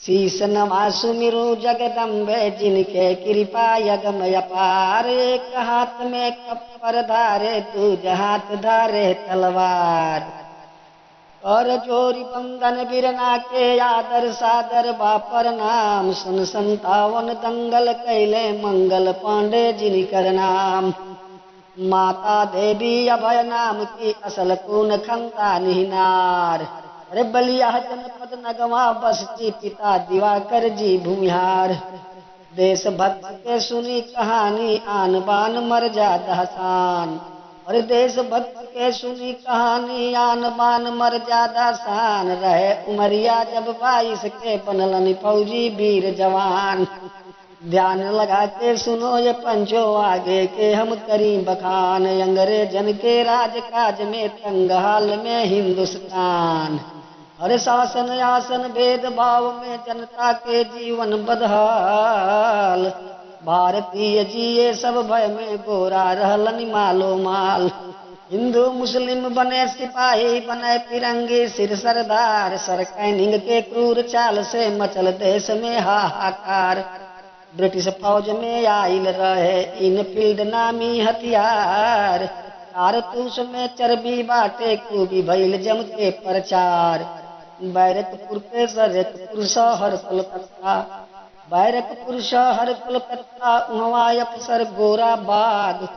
शीस नवा सुमिरु जगदम्बे जिनके कृपा यगम अपार। एक हाथ में कप्पर धारे दूज हाथ धारे तलवार। और जोरी बंदन बिरना के आदर सादर बापर नाम। सन 57 दंगल कैले मंगल पांडे जिनकर नाम। माता देवी अभय नाम की असल कून खंता निहनार। अरे बलिया जनपद नगवा बस्ती पिता दिवाकर जी भूमिहार। देशभक्त के सुनी कहानी आन बान मर्यादा शान। और देशभक्त के सुनी कहानी आन बान मर्यादा शान। रहे उमरिया जब 22 के बनलन फौजी वीर जवान। ध्यान लगा के सुनो ये पंचो आगे के हम करी बखान। अंग्रेजन के राज काज में तंग हाल में हिंदुस्तान। हर शासन आसन भेदभाव में जनता के जीवन बदहाल। भारतीय जिये सब भय में गोरा रहलन मालो माल। हिंदू मुस्लिम बने सिपाही बने तिरंगी सिर सरदार। सरकैनिंग के क्रूर चाल से मचल देश में हाहाकार। ब्रिटिश फौज में आइल रहे इनफील्ड नामी हथियार। कारतूस में चर्बी बाटे खूबी भइल जम के प्रचार। बैरकपुर के सरकपुर शहर कोलकाता। बैरकपुर शहर कोलकाता उहवा अफसर गोरा बाग।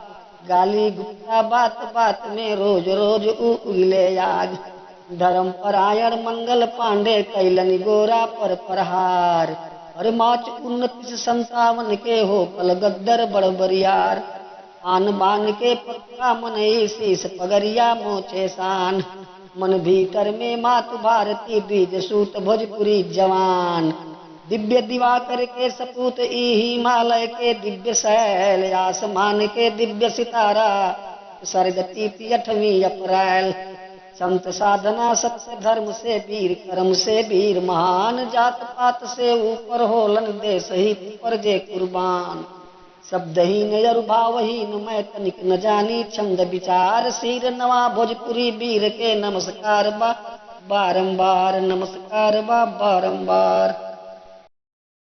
गाली गुप्ता बात बात में रोज रोज उगले आग। धर्म परायण मंगल पांडे कैलन गोरा पर प्रहार। और मार्च 2957 के हो पल गद्दर बड़बरियार। आन बान के पक्का मन शीस पगरिया मोचे शान। मन भीतर में मातु भारती द्विज सूत भोजपुरी जवान। दिव्य दिवाकर के सपूत ई हिमालय के दिव्य शैल। आसमान के दिव्य सितारा सर्ग तिथि 8वीं अप्रैल। संत साधना सत्य धर्म से वीर कर्म से वीर महान। जात पात से ऊपर होलन देश हित पर जे कुर्बान। शब्दहीन अरु भावहीन मैं तनिक न जानी छंद विचार। सिर नवा भोजपुरी वीर के नमस्कार बा बारंबार। नमस्कार बा बारंबार।